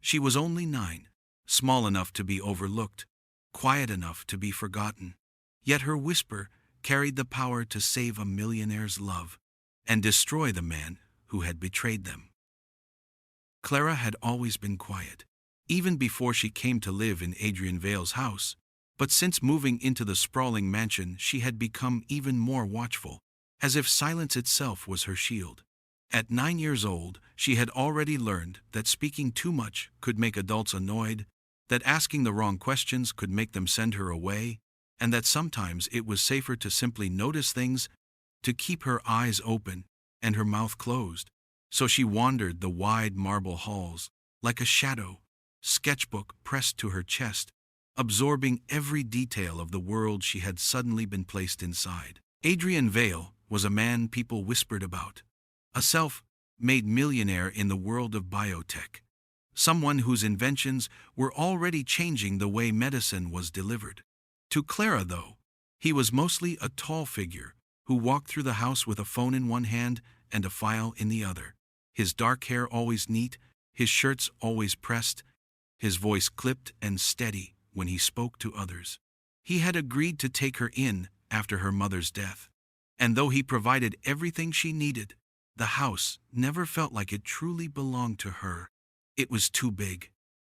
She was only 9, small enough to be overlooked, quiet enough to be forgotten. Yet her whisper carried the power to save a millionaire's love and destroy the man who had betrayed them. Clara had always been quiet, even before she came to live in Adrian Vale's house, but since moving into the sprawling mansion she had become even more watchful, as if silence itself was her shield. At 9 years old, she had already learned that speaking too much could make adults annoyed, that asking the wrong questions could make them send her away, and that sometimes it was safer to simply notice things, to keep her eyes open and her mouth closed. So she wandered the wide marble halls, like a shadow, sketchbook pressed to her chest, absorbing every detail of the world she had suddenly been placed inside. Adrian Vale was a man people whispered about, a self-made millionaire in the world of biotech, someone whose inventions were already changing the way medicine was delivered. To Clara, though, he was mostly a tall figure who walked through the house with a phone in one hand and a file in the other, his dark hair always neat, his shirts always pressed, his voice clipped and steady when he spoke to others. He had agreed to take her in after her mother's death, and though he provided everything she needed, the house never felt like it truly belonged to her. It was too big,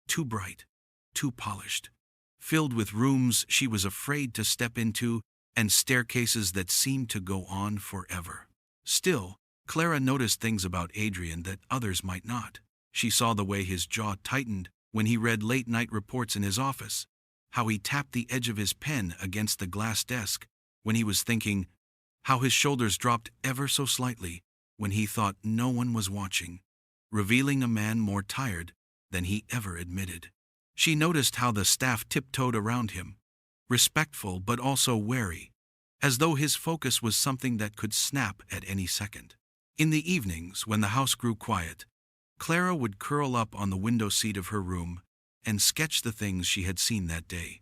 too bright, too polished, filled with rooms she was afraid to step into and staircases that seemed to go on forever. Still, Clara noticed things about Adrian that others might not. She saw the way his jaw tightened when he read late-night reports in his office, how he tapped the edge of his pen against the glass desk when he was thinking, how his shoulders dropped ever so slightly when he thought no one was watching, revealing a man more tired than he ever admitted. She noticed how the staff tiptoed around him, respectful but also wary, as though his focus was something that could snap at any second. In the evenings, when the house grew quiet, Clara would curl up on the window seat of her room and sketch the things she had seen that day.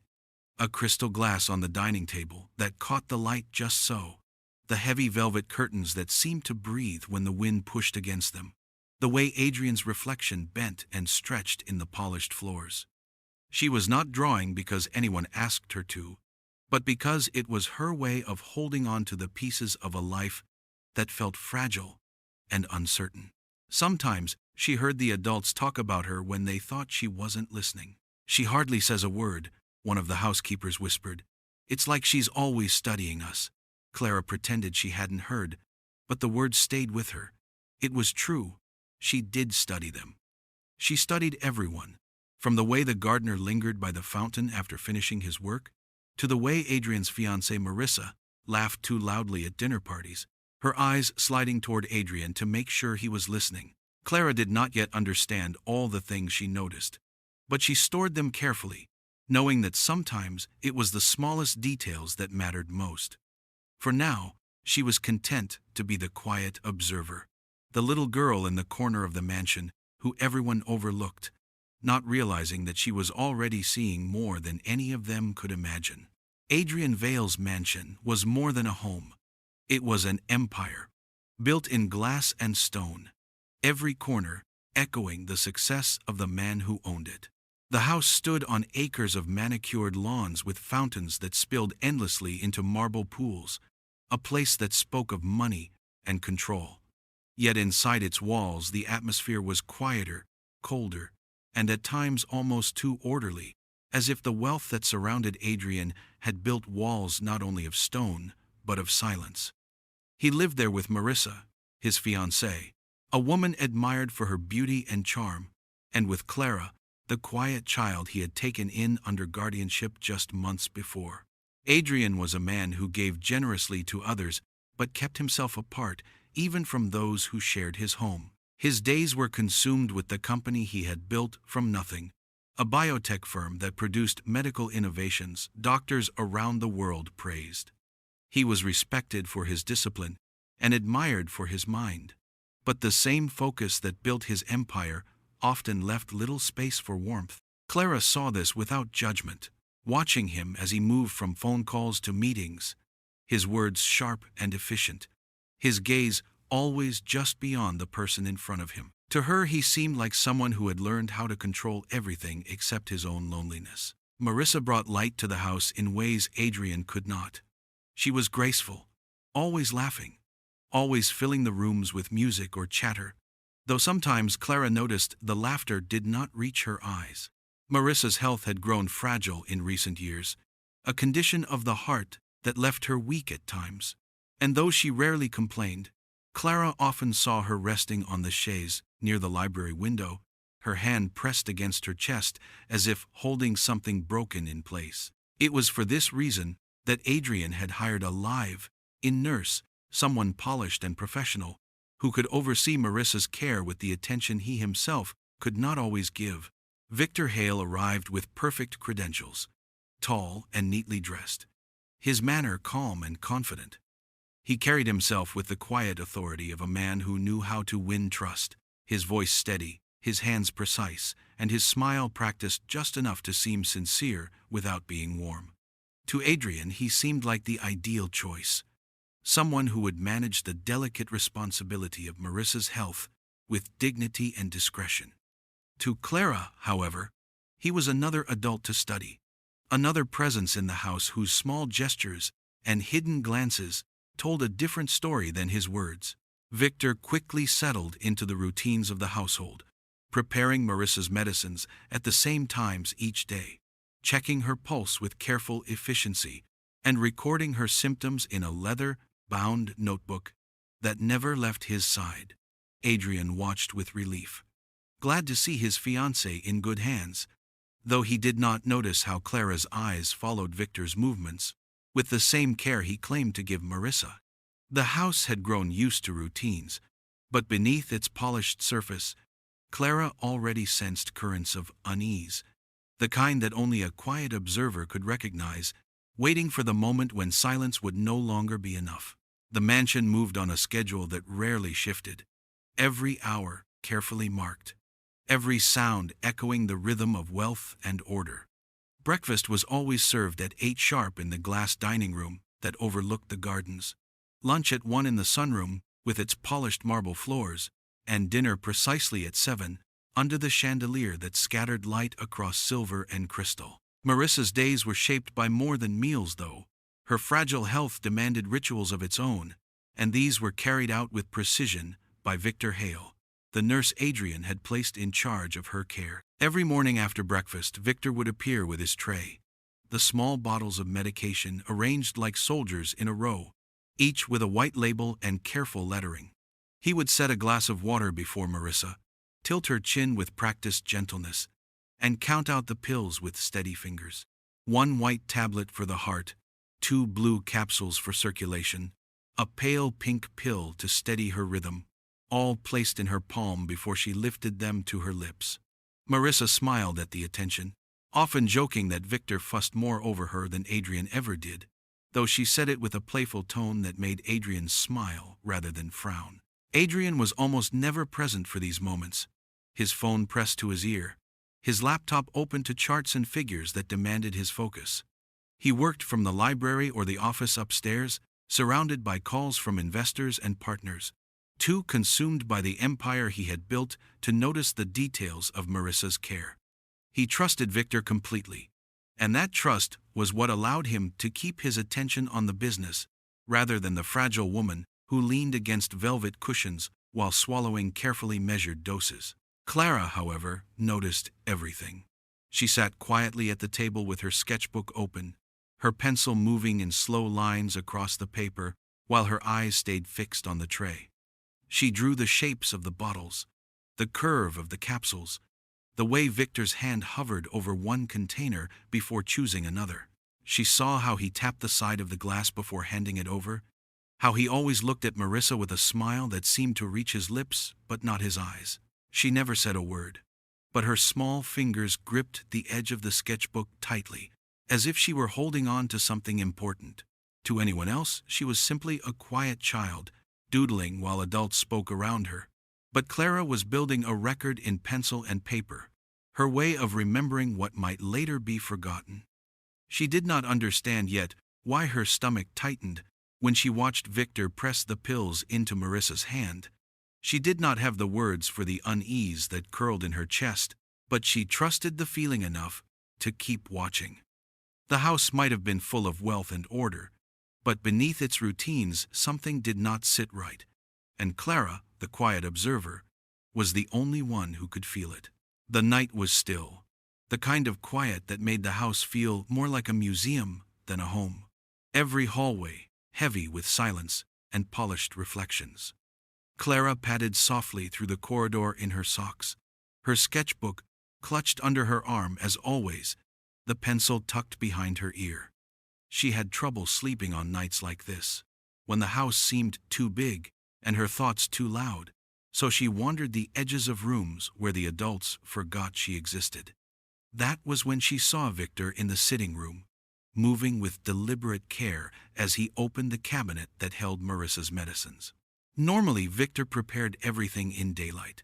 A crystal glass on the dining table that caught the light just so, the heavy velvet curtains that seemed to breathe when the wind pushed against them, the way Adrian's reflection bent and stretched in the polished floors. She was not drawing because anyone asked her to, but because it was her way of holding on to the pieces of a life that felt fragile and uncertain. Sometimes she heard the adults talk about her when they thought she wasn't listening. "She hardly says a word," one of the housekeepers whispered. "It's like she's always studying us." Clara pretended she hadn't heard, but the words stayed with her. It was true. She did study them. She studied everyone, from the way the gardener lingered by the fountain after finishing his work, to the way Adrian's fiancée Marissa laughed too loudly at dinner parties, her eyes sliding toward Adrian to make sure he was listening. Clara did not yet understand all the things she noticed, but she stored them carefully, knowing that sometimes it was the smallest details that mattered most. For now, she was content to be the quiet observer, the little girl in the corner of the mansion who everyone overlooked, not realizing that she was already seeing more than any of them could imagine. Adrian Vale's mansion was more than a home. It was an empire, built in glass and stone, every corner echoing the success of the man who owned it. The house stood on acres of manicured lawns with fountains that spilled endlessly into marble pools, a place that spoke of money and control. Yet inside its walls the atmosphere was quieter, colder, and at times almost too orderly, as if the wealth that surrounded Adrian had built walls not only of stone, but of silence. He lived there with Marissa, his fiancée, a woman admired for her beauty and charm, and with Clara, the quiet child he had taken in under guardianship just months before. Adrian was a man who gave generously to others, but kept himself apart even from those who shared his home. His days were consumed with the company he had built from nothing, a biotech firm that produced medical innovations doctors around the world praised. He was respected for his discipline and admired for his mind, but the same focus that built his empire often left little space for warmth. Clara saw this without judgment, watching him as he moved from phone calls to meetings, his words sharp and efficient, his gaze always just beyond the person in front of him. To her he seemed like someone who had learned how to control everything except his own loneliness. Marissa brought light to the house in ways Adrian could not. She was graceful, always laughing, always filling the rooms with music or chatter, though sometimes Clara noticed the laughter did not reach her eyes. Marissa's health had grown fragile in recent years, a condition of the heart that left her weak at times. And though she rarely complained, Clara often saw her resting on the chaise near the library window, her hand pressed against her chest as if holding something broken in place. It was for this reason that Adrian had hired a live-in nurse, someone polished and professional, who could oversee Marissa's care with the attention he himself could not always give. Victor Hale arrived with perfect credentials, tall and neatly dressed, his manner calm and confident. He carried himself with the quiet authority of a man who knew how to win trust, his voice steady, his hands precise, and his smile practiced just enough to seem sincere without being warm. To Adrian he seemed like the ideal choice, someone who would manage the delicate responsibility of Marissa's health with dignity and discretion. To Clara, however, he was another adult to study, another presence in the house whose small gestures and hidden glances told a different story than his words. Victor quickly settled into the routines of the household, preparing Marissa's medicines at the same times each day, checking her pulse with careful efficiency, and recording her symptoms in a leather-bound notebook that never left his side. Adrian watched with relief, glad to see his fiancée in good hands, though he did not notice how Clara's eyes followed Victor's movements with the same care he claimed to give Marissa. The house had grown used to routines, but beneath its polished surface, Clara already sensed currents of unease, the kind that only a quiet observer could recognize, waiting for the moment when silence would no longer be enough. The mansion moved on a schedule that rarely shifted, every hour carefully marked, every sound echoing the rhythm of wealth and order. Breakfast was always served at 8 sharp in the glass dining room that overlooked the gardens, lunch at 1 in the sunroom with its polished marble floors, and dinner precisely at 7 under the chandelier that scattered light across silver and crystal. Marissa's days were shaped by more than meals, though. Her fragile health demanded rituals of its own, and these were carried out with precision by Victor Hale, the nurse Adrian had placed in charge of her care. Every morning after breakfast, Victor would appear with his tray, the small bottles of medication arranged like soldiers in a row, each with a white label and careful lettering. He would set a glass of water before Marissa, tilt her chin with practiced gentleness, and count out the pills with steady fingers. 1 white tablet for the heart, 2 blue capsules for circulation, a pale pink pill to steady her rhythm, all placed in her palm before she lifted them to her lips. Marissa smiled at the attention, often joking that Victor fussed more over her than Adrian ever did, though she said it with a playful tone that made Adrian smile rather than frown. Adrian was almost never present for these moments, his phone pressed to his ear, his laptop open to charts and figures that demanded his focus. He worked from the library or the office upstairs, surrounded by calls from investors and partners, too consumed by the empire he had built to notice the details of Marissa's care. He trusted Victor completely, and that trust was what allowed him to keep his attention on the business, rather than the fragile woman who leaned against velvet cushions while swallowing carefully measured doses. Clara, however, noticed everything. She sat quietly at the table with her sketchbook open, her pencil moving in slow lines across the paper while her eyes stayed fixed on the tray. She drew the shapes of the bottles, the curve of the capsules, the way Victor's hand hovered over one container before choosing another. She saw how he tapped the side of the glass before handing it over, how he always looked at Marissa with a smile that seemed to reach his lips but not his eyes. She never said a word, but her small fingers gripped the edge of the sketchbook tightly, as if she were holding on to something important. To anyone else, she was simply a quiet child, doodling while adults spoke around her. But Clara was building a record in pencil and paper, her way of remembering what might later be forgotten. She did not understand yet why her stomach tightened when she watched Victor press the pills into Marissa's hand. She did not have the words for the unease that curled in her chest, but she trusted the feeling enough to keep watching. The house might have been full of wealth and order, but beneath its routines something did not sit right, and Clara, the quiet observer, was the only one who could feel it. The night was still, the kind of quiet that made the house feel more like a museum than a home. Every hallway, heavy with silence and polished reflections. Clara padded softly through the corridor in her socks, her sketchbook clutched under her arm as always, the pencil tucked behind her ear. She had trouble sleeping on nights like this, when the house seemed too big and her thoughts too loud, so she wandered the edges of rooms where the adults forgot she existed. That was when she saw Victor in the sitting room, moving with deliberate care as he opened the cabinet that held Marissa's medicines. Normally, Victor prepared everything in daylight,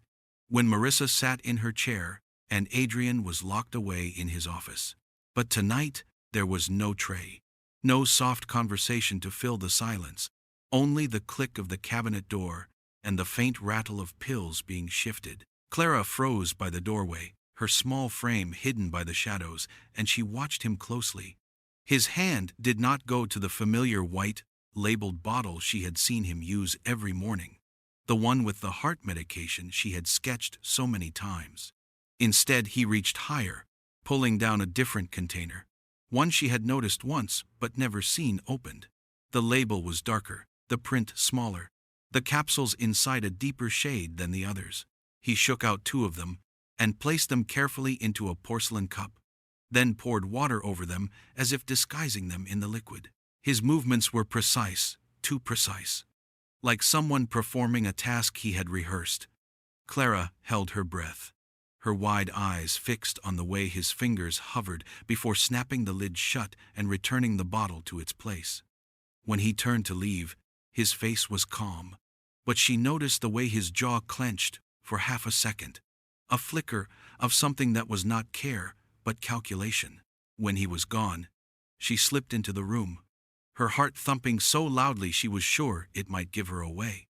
when Marissa sat in her chair and Adrian was locked away in his office. But tonight, there was no tray, no soft conversation to fill the silence, only the click of the cabinet door and the faint rattle of pills being shifted. Clara froze by the doorway, her small frame hidden by the shadows, and she watched him closely. His hand did not go to the familiar white, labeled bottle she had seen him use every morning, the one with the heart medication she had sketched so many times. Instead, he reached higher, pulling down a different container, one she had noticed once but never seen opened. The label was darker, the print smaller, the capsules inside a deeper shade than the others. He shook out 2 of them and placed them carefully into a porcelain cup, then poured water over them as if disguising them in the liquid. His movements were precise, too precise, like someone performing a task he had rehearsed. Clara held her breath, her wide eyes fixed on the way his fingers hovered before snapping the lid shut and returning the bottle to its place. When he turned to leave, his face was calm, but she noticed the way his jaw clenched for half a second, a flicker of something that was not care but calculation. When he was gone, she slipped into the room, her heart thumping so loudly she was sure it might give her away.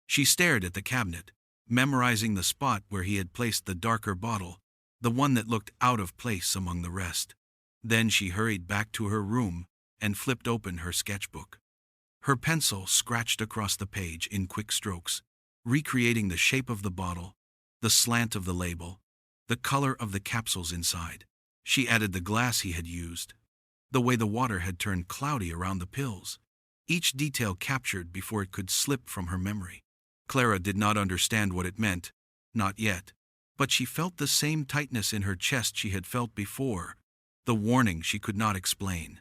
She stared at the cabinet, memorizing the spot where he had placed the darker bottle, the one that looked out of place among the rest. Then she hurried back to her room and flipped open her sketchbook. Her pencil scratched across the page in quick strokes, recreating the shape of the bottle, the slant of the label, the color of the capsules inside. She added the glass he had used, the way the water had turned cloudy around the pills, each detail captured before it could slip from her memory. Clara did not understand what it meant, not yet, but she felt the same tightness in her chest she had felt before, the warning she could not explain.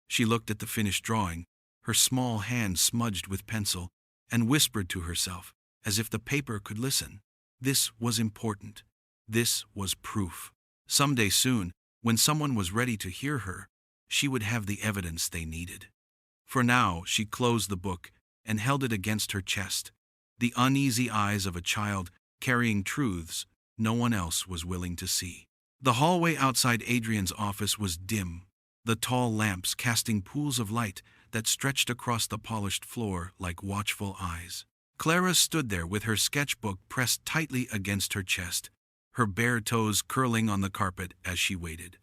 She looked at the finished drawing, her small hand smudged with pencil, and whispered to herself, as if the paper could listen. This was important. This was proof. Someday soon, when someone was ready to hear her, she would have the evidence they needed. For now, she closed the book and held it against her chest, the uneasy eyes of a child carrying truths no one else was willing to see. The hallway outside Adrian's office was dim, the tall lamps casting pools of light that stretched across the polished floor like watchful eyes. Clara stood there with her sketchbook pressed tightly against her chest, her bare toes curling on the carpet as she waited.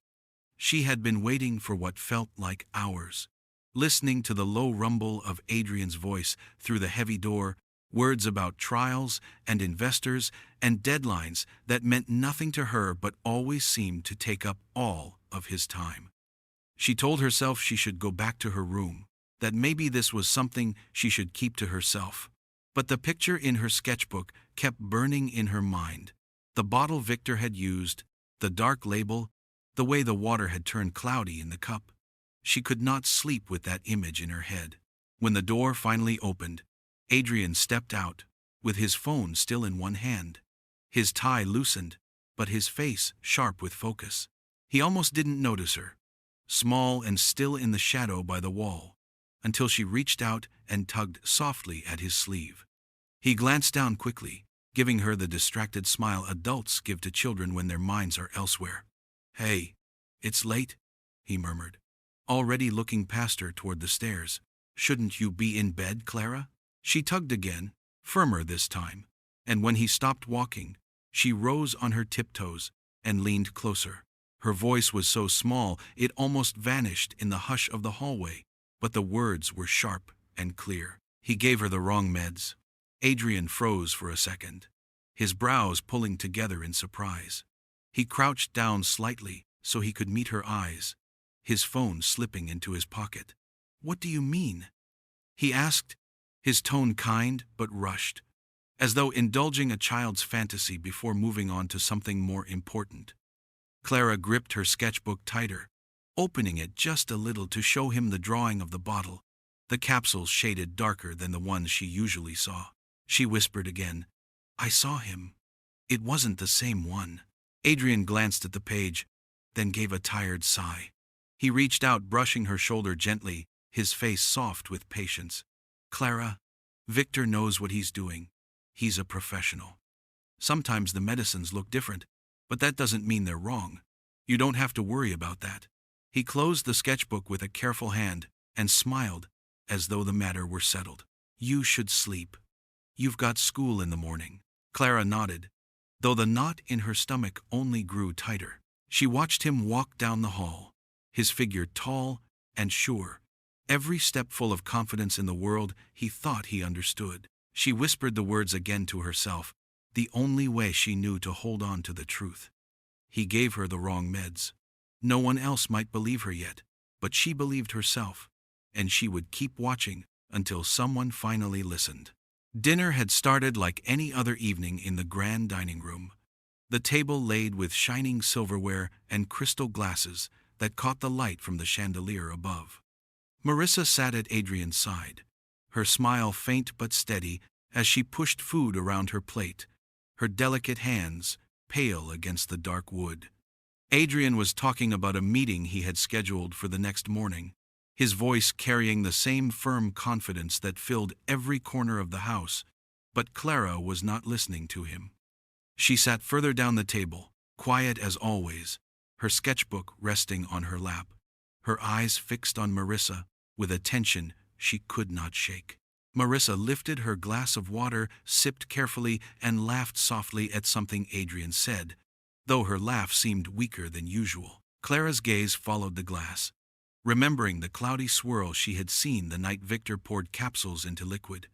She had been waiting for what felt like hours, listening to the low rumble of Adrian's voice through the heavy door, words about trials and investors and deadlines that meant nothing to her but always seemed to take up all of his time. She told herself she should go back to her room, that maybe this was something she should keep to herself. But the picture in her sketchbook kept burning in her mind. The bottle Victor had used, the dark label, the way the water had turned cloudy in the cup. She could not sleep with that image in her head. When the door finally opened, Adrian stepped out, with his phone still in one hand. His tie loosened, but his face sharp with focus. He almost didn't notice her, small and still in the shadow by the wall, until she reached out and tugged softly at his sleeve. He glanced down quickly, giving her the distracted smile adults give to children when their minds are elsewhere. "Hey, it's late," he murmured, already looking past her toward the stairs. "Shouldn't you be in bed, Clara?" She tugged again, firmer this time, And when he stopped walking, she rose on her tiptoes and leaned closer. Her voice was so small it almost vanished in the hush of the hallway, but the words were sharp and clear. He gave her the wrong meds. Adrian froze for a second, his brows pulling together in surprise. He crouched down slightly so he could meet her eyes, his phone slipping into his pocket. "What do you mean?" he asked, his tone kind but rushed, as though indulging a child's fantasy before moving on to something more important. Clara gripped her sketchbook tighter, opening it just a little to show him the drawing of the bottle, the capsules shaded darker than the ones she usually saw. She whispered again, "I saw him. It wasn't the same one." Adrian glanced at the page, then gave a tired sigh. He reached out, brushing her shoulder gently, his face soft with patience. "Clara, Victor knows what he's doing. He's a professional. Sometimes the medicines look different, but that doesn't mean they're wrong. You don't have to worry about that." He closed the sketchbook with a careful hand and smiled, as though the matter were settled. "You should sleep. You've got school in the morning." Clara nodded, though the knot in her stomach only grew tighter. She watched him walk down the hall, his figure tall and sure, every step full of confidence in the world he thought he understood. She whispered the words again to herself, the only way she knew to hold on to the truth. He gave her the wrong meds. No one else might believe her yet, but she believed herself, and she would keep watching until someone finally listened. Dinner had started like any other evening in the grand dining room, the table laid with shining silverware and crystal glasses that caught the light from the chandelier above. Marissa sat at Adrian's side, her smile faint but steady as she pushed food around her plate, her delicate hands pale against the dark wood. Adrian was talking about a meeting he had scheduled for the next morning, his voice carrying the same firm confidence that filled every corner of the house, but Clara was not listening to him. She sat further down the table, quiet as always, her sketchbook resting on her lap, her eyes fixed on Marissa with a tension she could not shake. Marissa lifted her glass of water, sipped carefully, and laughed softly at something Adrian said, though her laugh seemed weaker than usual. Clara's gaze followed the glass, remembering the cloudy swirl she had seen the night Victor poured capsules into liquid.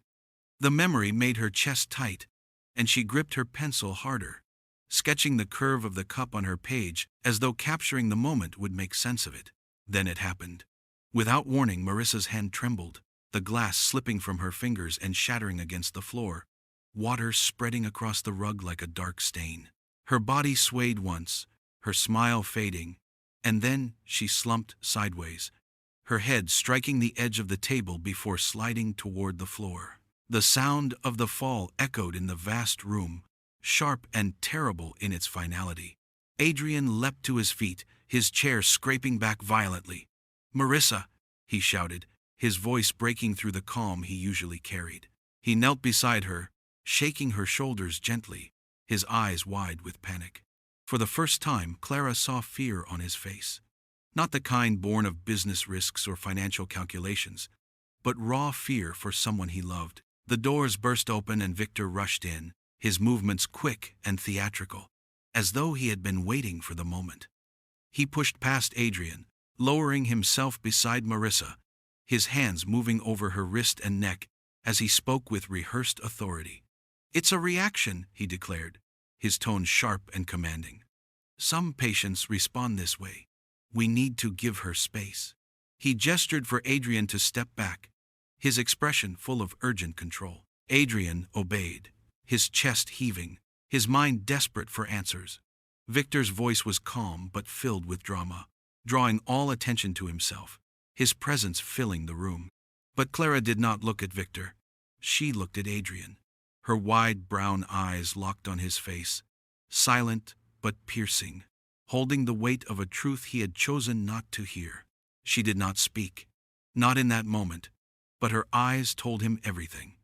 The memory made her chest tight, and she gripped her pencil harder, sketching the curve of the cup on her page as though capturing the moment would make sense of it. Then it happened. Without warning, Marissa's hand trembled, the glass slipping from her fingers and shattering against the floor, water spreading across the rug like a dark stain. Her body swayed once, her smile fading, and then she slumped sideways, her head striking the edge of the table before sliding toward the floor. The sound of the fall echoed in the vast room, sharp and terrible in its finality. Adrian leapt to his feet, his chair scraping back violently. "Marissa!" he shouted, his voice breaking through the calm he usually carried. He knelt beside her, shaking her shoulders gently, his eyes wide with panic. For the first time, Clara saw fear on his face. Not the kind born of business risks or financial calculations, but raw fear for someone he loved. The doors burst open and Victor rushed in, his movements quick and theatrical, as though he had been waiting for the moment. He pushed past Adrian, lowering himself beside Marissa, his hands moving over her wrist and neck as he spoke with rehearsed authority. "It's a reaction," he declared, his tone sharp and commanding. "Some patients respond this way. We need to give her space." He gestured for Adrian to step back, his expression full of urgent control. Adrian obeyed, his chest heaving, his mind desperate for answers. Victor's voice was calm but filled with drama, drawing all attention to himself, his presence filling the room. But Clara did not look at Victor. She looked at Adrian, her wide brown eyes locked on his face, silent but piercing, holding the weight of a truth he had chosen not to hear. She did not speak, not in that moment, but her eyes told him everything.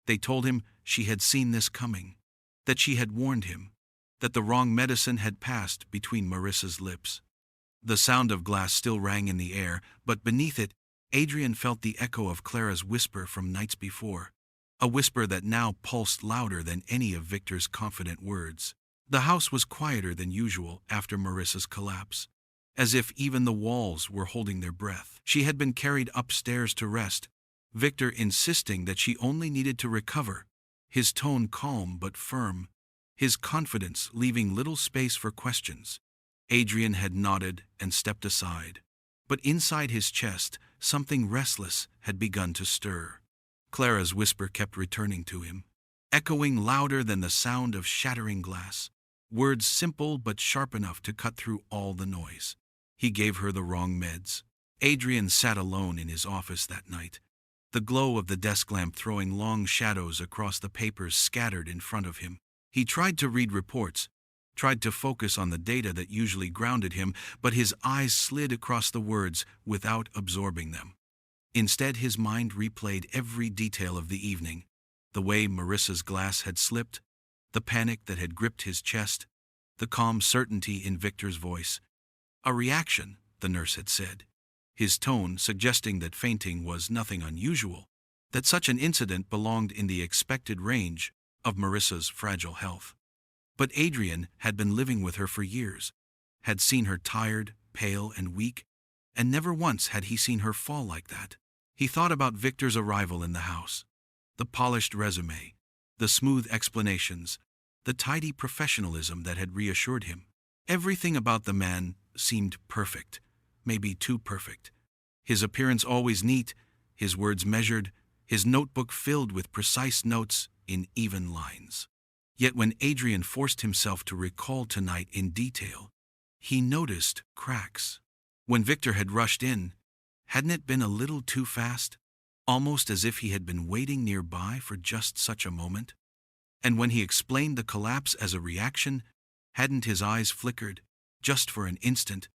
They told him she had seen this coming, that she had warned him, that the wrong medicine had passed between Marissa's lips. The sound of glass still rang in the air, but beneath it, Adrian felt the echo of Clara's whisper from nights before. a whisper that now pulsed louder than any of Victor's confident words. The house was quieter than usual after Marissa's collapse, as if even the walls were holding their breath. She had been carried upstairs to rest, Victor insisting that she only needed to recover, his tone calm but firm, his confidence leaving little space for questions. Adrian had nodded and stepped aside, but inside his chest, something restless had begun to stir. Clara's whisper kept returning to him, echoing louder than the sound of shattering glass, words simple but sharp enough to cut through all the noise. He gave her the wrong meds. Adrian sat alone in his office that night, the glow of the desk lamp throwing long shadows across the papers scattered in front of him. He tried to read reports, tried to focus on the data that usually grounded him, but his eyes slid across the words without absorbing them. Instead, his mind replayed every detail of the evening, the way Marissa's glass had slipped, the panic that had gripped his chest, the calm certainty in Victor's voice. A reaction, the nurse had said, his tone suggesting that fainting was nothing unusual, that such an incident belonged in the expected range of Marissa's fragile health. But Adrian had been living with her for years, had seen her tired, pale, and weak, and never once had he seen her fall like that. He thought about Victor's arrival in the house, the polished resume, the smooth explanations, the tidy professionalism that had reassured him. Everything about the man seemed perfect, maybe too perfect. His appearance always neat, his words measured, his notebook filled with precise notes in even lines. Yet when Adrian forced himself to recall tonight in detail, he noticed cracks. When Victor had rushed in, hadn't it been a little too fast? Almost as if he had been waiting nearby for just such a moment? And when he explained the collapse as a reaction, hadn't his eyes flickered, just for an instant,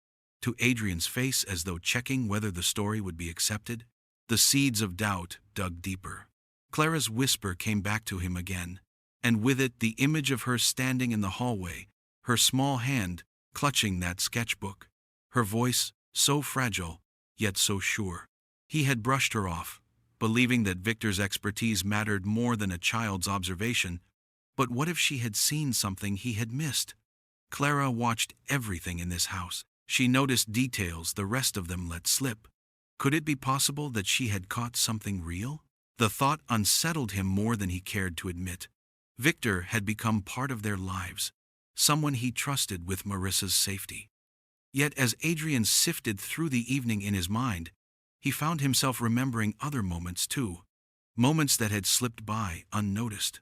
to Adrian's face as though checking whether the story would be accepted? The seeds of doubt dug deeper. Clara's whisper came back to him again, and with it the image of her standing in the hallway, her small hand clutching that sketchbook, her voice so fragile, yet so sure. He had brushed her off, believing that Victor's expertise mattered more than a child's observation, but what if she had seen something he had missed? Clara watched everything in this house. She noticed details the rest of them let slip. Could it be possible that she had caught something real? The thought unsettled him more than he cared to admit. Victor had become part of their lives, someone he trusted with Marissa's safety. Yet as Adrian sifted through the evening in his mind, he found himself remembering other moments too, moments that had slipped by unnoticed.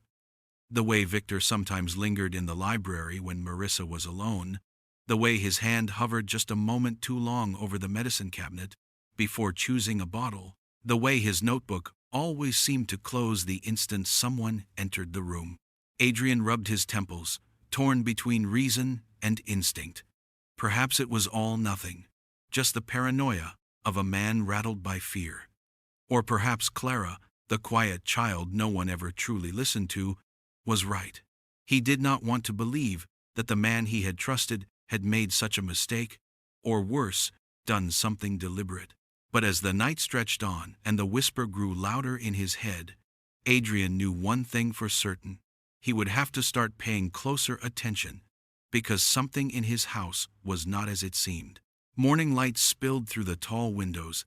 The way Victor sometimes lingered in the library when Marissa was alone, the way his hand hovered just a moment too long over the medicine cabinet before choosing a bottle, the way his notebook always seemed to close the instant someone entered the room. Adrian rubbed his temples, torn between reason and instinct. Perhaps it was all nothing, just the paranoia of a man rattled by fear. Or perhaps Clara, the quiet child no one ever truly listened to, was right. He did not want to believe that the man he had trusted had made such a mistake, or worse, done something deliberate. But as the night stretched on and the whisper grew louder in his head, Adrian knew one thing for certain. He would have to start paying closer attention, because something in his house was not as it seemed. Morning light spilled through the tall windows,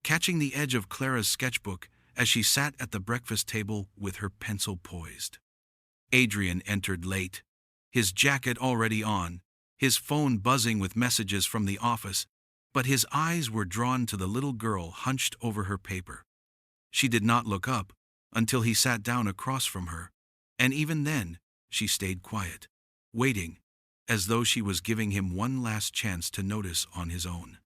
catching the edge of Clara's sketchbook as she sat at the breakfast table with her pencil poised. Adrian entered late, his jacket already on, his phone buzzing with messages from the office, but his eyes were drawn to the little girl hunched over her paper. She did not look up until he sat down across from her, and even then she stayed quiet, waiting, as though she was giving him one last chance to notice on his own.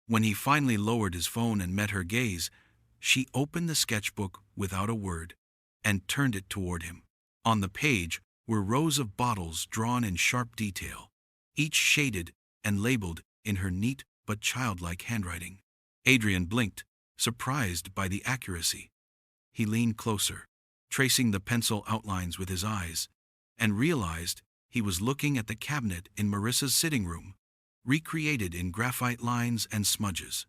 When he finally lowered his phone and met her gaze, she opened the sketchbook without a word and turned it toward him. On the page were rows of bottles drawn in sharp detail, each shaded and labeled in her neat but childlike handwriting. Adrian blinked, surprised by the accuracy. He leaned closer, tracing the pencil outlines with his eyes, and realized he was looking at the cabinet in Marissa's sitting room, recreated in graphite lines and smudges.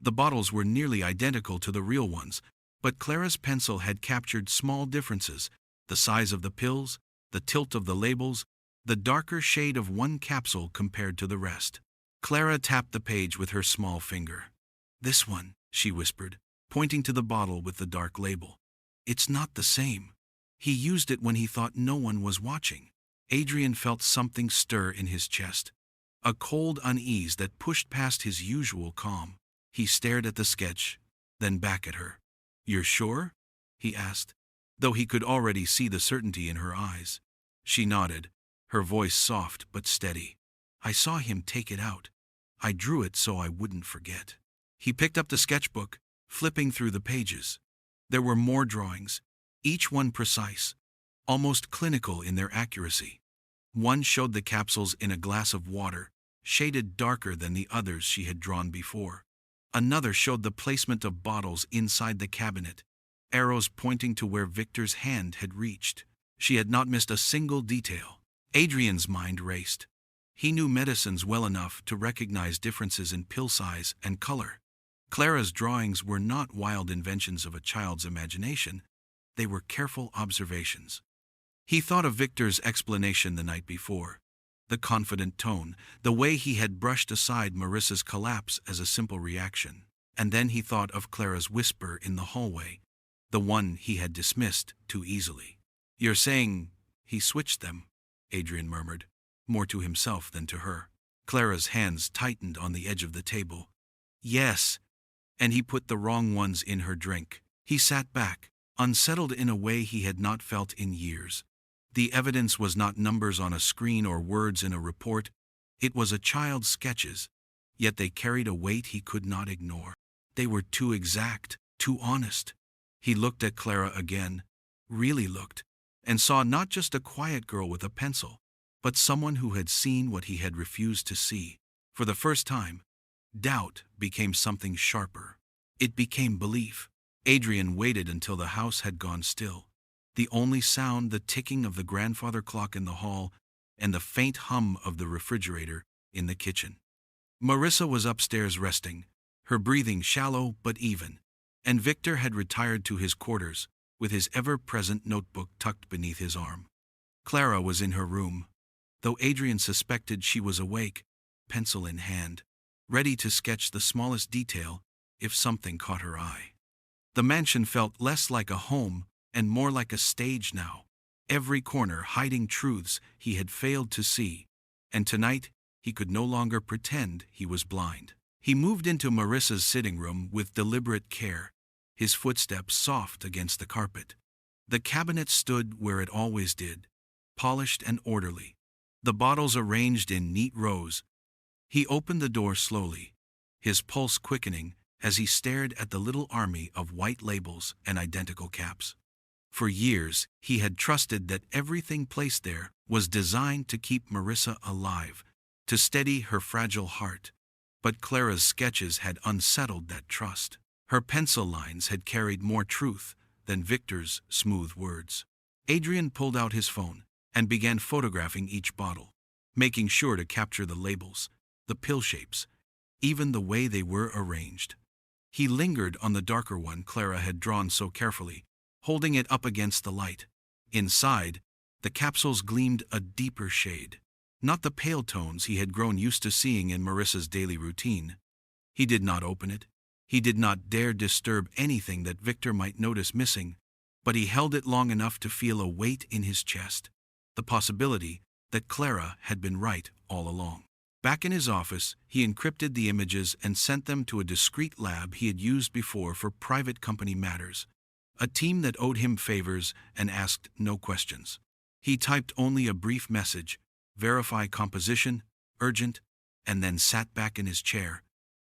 The bottles were nearly identical to the real ones, But Clara's pencil had captured small differences: the size of the pills, the tilt of the labels, the darker shade of one capsule compared to the rest. Clara tapped the page with her small finger. "This one," she whispered, pointing to the bottle with the dark label. "It's not the same. He used it when he thought no one was watching." Adrian felt something stir in his chest, a cold unease that pushed past his usual calm. He stared at the sketch, then back at her. "You're sure?" he asked, though he could already see the certainty in her eyes. She nodded, her voice soft but steady. "I saw him take it out. I drew it so I wouldn't forget." He picked up the sketchbook, flipping through the pages. There were more drawings, each one precise, almost clinical in their accuracy. One showed the capsules in a glass of water, shaded darker than the others she had drawn before. Another showed the placement of bottles inside the cabinet, arrows pointing to where Victor's hand had reached. She had not missed a single detail. Adrian's mind raced. He knew medicines well enough to recognize differences in pill size and color. Clara's drawings were not wild inventions of a child's imagination. They were careful observations. He thought of Victor's explanation the night before, the confident tone, the way he had brushed aside Marissa's collapse as a simple reaction. And then he thought of Clara's whisper in the hallway, the one he had dismissed too easily. "You're saying he switched them," Adrian murmured, more to himself than to her. Clara's hands tightened on the edge of the table. "Yes, and he put the wrong ones in her drink." He sat back, unsettled in a way he had not felt in years. The evidence was not numbers on a screen or words in a report. It was a child's sketches, yet they carried a weight he could not ignore. They were too exact, too honest. He looked at Clara again, really looked, and saw not just a quiet girl with a pencil, but someone who had seen what he had refused to see. For the first time, doubt became something sharper. It became belief. Adrian waited until the house had gone still. The only sound the ticking of the grandfather clock in the hall and the faint hum of the refrigerator in the kitchen. Marissa was upstairs resting, her breathing shallow but even, and Victor had retired to his quarters, with his ever-present notebook tucked beneath his arm. Clara was in her room, though Adrian suspected she was awake, pencil in hand, ready to sketch the smallest detail if something caught her eye. The mansion felt less like a home and more like a stage now, every corner hiding truths he had failed to see, and tonight he could no longer pretend he was blind. He moved into Marissa's sitting room with deliberate care, his footsteps soft against the carpet. The cabinet stood where it always did, polished and orderly, the bottles arranged in neat rows. He opened the door slowly, his pulse quickening as he stared at the little army of white labels and identical caps. For years, he had trusted that everything placed there was designed to keep Marissa alive, to steady her fragile heart. But Clara's sketches had unsettled that trust. Her pencil lines had carried more truth than Victor's smooth words. Adrian pulled out his phone and began photographing each bottle, making sure to capture the labels, the pill shapes, even the way they were arranged. He lingered on the darker one Clara had drawn so carefully, holding it up against the light. Inside, the capsules gleamed a deeper shade, not the pale tones he had grown used to seeing in Marissa's daily routine. He did not open it. He did not dare disturb anything that Victor might notice missing, but he held it long enough to feel a weight in his chest, the possibility that Clara had been right all along. Back in his office, he encrypted the images and sent them to a discreet lab he had used before for private company matters, a team that owed him favors and asked no questions. He typed only a brief message, verify composition, urgent, and then sat back in his chair,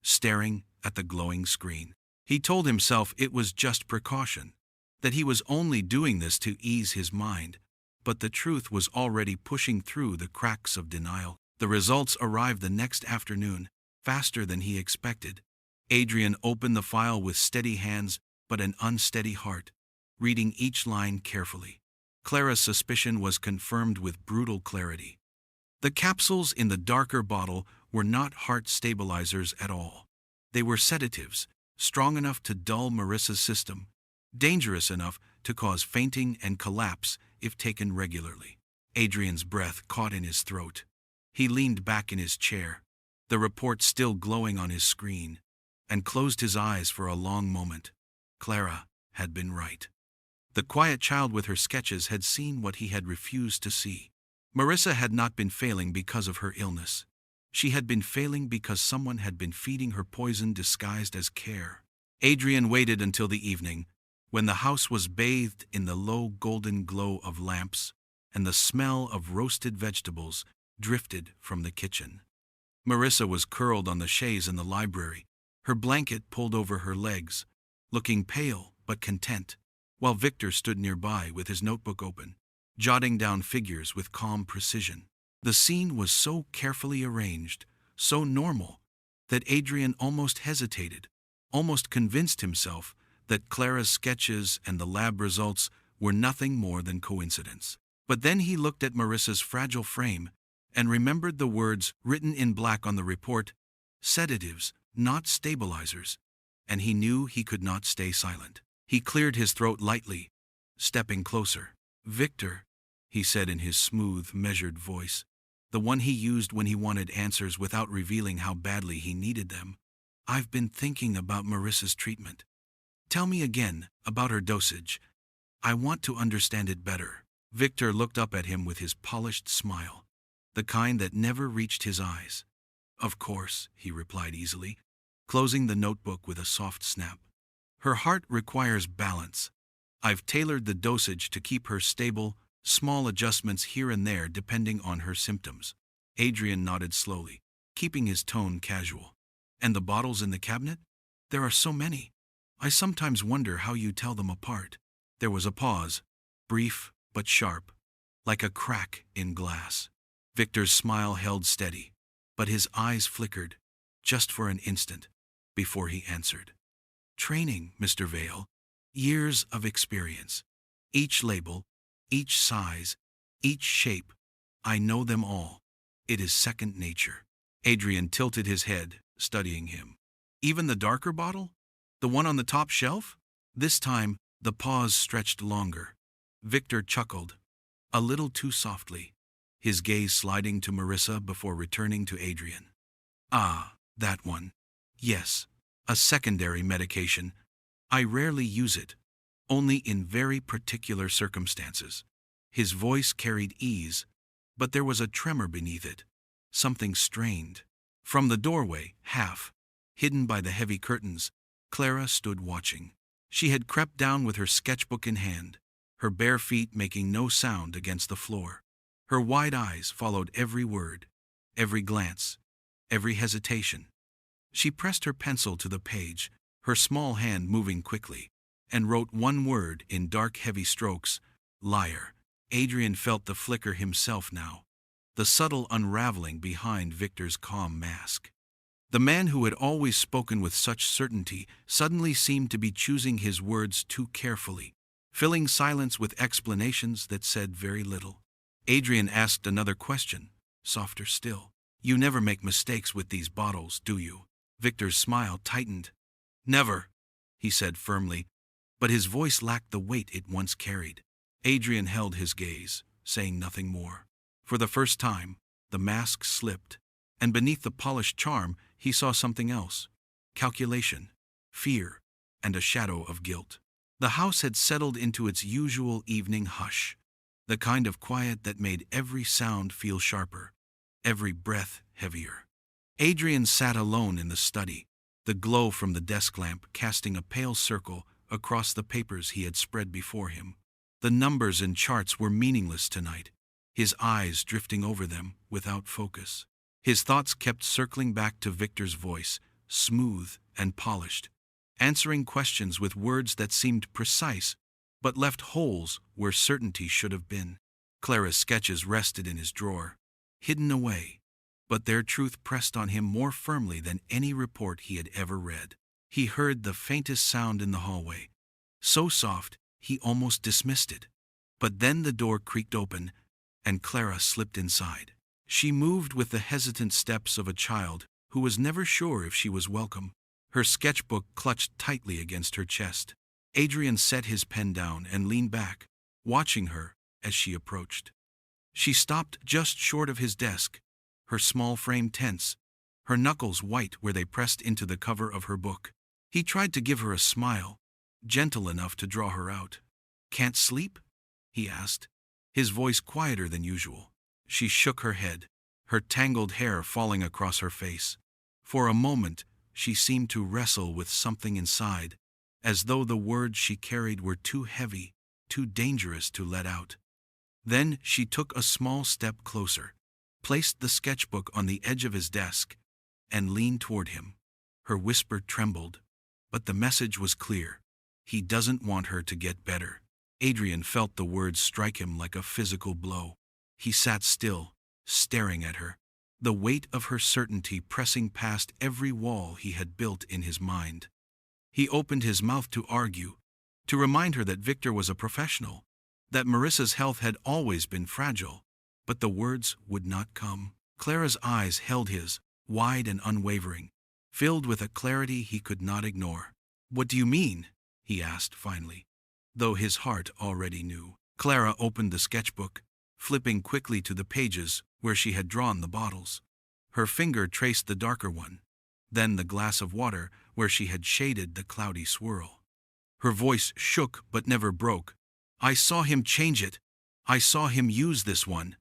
staring at the glowing screen. He told himself it was just precaution, that he was only doing this to ease his mind, but the truth was already pushing through the cracks of denial. The results arrived the next afternoon, faster than he expected. Adrian opened the file with steady hands but an unsteady heart, reading each line carefully. Clara's suspicion was confirmed with brutal clarity. The capsules in the darker bottle were not heart stabilizers at all. They were sedatives, strong enough to dull Marissa's system, dangerous enough to cause fainting and collapse if taken regularly. Adrian's breath caught in his throat. He leaned back in his chair, the report still glowing on his screen, and closed his eyes for a long moment. Clara had been right. The quiet child with her sketches had seen what he had refused to see. Marissa had not been failing because of her illness. She had been failing because someone had been feeding her poison disguised as care. Adrian waited until the evening, when the house was bathed in the low golden glow of lamps, and the smell of roasted vegetables drifted from the kitchen. Marissa was curled on the chaise in the library, her blanket pulled over her legs, looking pale but content, while Victor stood nearby with his notebook open, jotting down figures with calm precision. The scene was so carefully arranged, so normal, that Adrian almost hesitated, almost convinced himself that Clara's sketches and the lab results were nothing more than coincidence. But then he looked at Marissa's fragile frame and remembered the words written in black on the report, sedatives, not stabilizers, and he knew he could not stay silent. He cleared his throat lightly, stepping closer. "Victor," he said in his smooth, measured voice, the one he used when he wanted answers without revealing how badly he needed them, "I've been thinking about Marissa's treatment. Tell me again about her dosage. I want to understand it better." Victor looked up at him with his polished smile, the kind that never reached his eyes. "Of course," he replied easily, closing the notebook with a soft snap. "Her heart requires balance. I've tailored the dosage to keep her stable, small adjustments here and there depending on her symptoms." Adrian nodded slowly, keeping his tone casual. "And the bottles in the cabinet? There are so many. I sometimes wonder how you tell them apart." There was a pause, brief but sharp, like a crack in glass. Victor's smile held steady, but his eyes flickered, just for an instant, before he answered. "Training, Mr. Vale. Years of experience. Each label, each size, each shape. I know them all. It is second nature." Adrian tilted his head, studying him. "Even the darker bottle? The one on the top shelf?" This time, the pause stretched longer. Victor chuckled, a little too softly, his gaze sliding to Marissa before returning to Adrian. "Ah, that one. Yes, a secondary medication. I rarely use it, only in very particular circumstances." His voice carried ease, but there was a tremor beneath it, something strained. From the doorway, half hidden by the heavy curtains, Clara stood watching. She had crept down with her sketchbook in hand, her bare feet making no sound against the floor. Her wide eyes followed every word, every glance, every hesitation. She pressed her pencil to the page, her small hand moving quickly, and wrote one word in dark, heavy strokes: liar. Adrian felt the flicker himself now, the subtle unraveling behind Victor's calm mask. The man who had always spoken with such certainty suddenly seemed to be choosing his words too carefully, filling silence with explanations that said very little. Adrian asked another question, softer still. "You never make mistakes with these bottles, do you?" Victor's smile tightened. "Never," he said firmly, but his voice lacked the weight it once carried. Adrian held his gaze, saying nothing more. For the first time, the mask slipped, and beneath the polished charm, he saw something else: calculation, fear, and a shadow of guilt. The house had settled into its usual evening hush, the kind of quiet that made every sound feel sharper, every breath heavier. Adrian sat alone in the study, the glow from the desk lamp casting a pale circle across the papers he had spread before him. The numbers and charts were meaningless tonight, his eyes drifting over them without focus. His thoughts kept circling back to Victor's voice, smooth and polished, answering questions with words that seemed precise, but left holes where certainty should have been. Clara's sketches rested in his drawer, hidden away, but their truth pressed on him more firmly than any report he had ever read. He heard the faintest sound in the hallway, so soft he almost dismissed it. But then the door creaked open, and Clara slipped inside. She moved with the hesitant steps of a child who was never sure if she was welcome, her sketchbook clutched tightly against her chest. Adrian set his pen down and leaned back, watching her as she approached. She stopped just short of his desk, her small frame tense, her knuckles white where they pressed into the cover of her book. He tried to give her a smile, gentle enough to draw her out. "Can't sleep?" he asked, his voice quieter than usual. She shook her head, her tangled hair falling across her face. For a moment, she seemed to wrestle with something inside, as though the words she carried were too heavy, too dangerous to let out. Then she took a small step closer, placed the sketchbook on the edge of his desk, and leaned toward him. Her whisper trembled, but the message was clear. He doesn't want her to get better. Adrian felt the words strike him like a physical blow. He sat still, staring at her, the weight of her certainty pressing past every wall he had built in his mind. He opened his mouth to argue, to remind her that Victor was a professional, that Marissa's health had always been fragile, but the words would not come. Clara's eyes held his, wide and unwavering, filled with a clarity he could not ignore. "What do you mean?" he asked finally, though his heart already knew. Clara opened the sketchbook, flipping quickly to the pages where she had drawn the bottles. Her finger traced the darker one, then the glass of water where she had shaded the cloudy swirl. Her voice shook but never broke. "I saw him change it. I saw him use this one.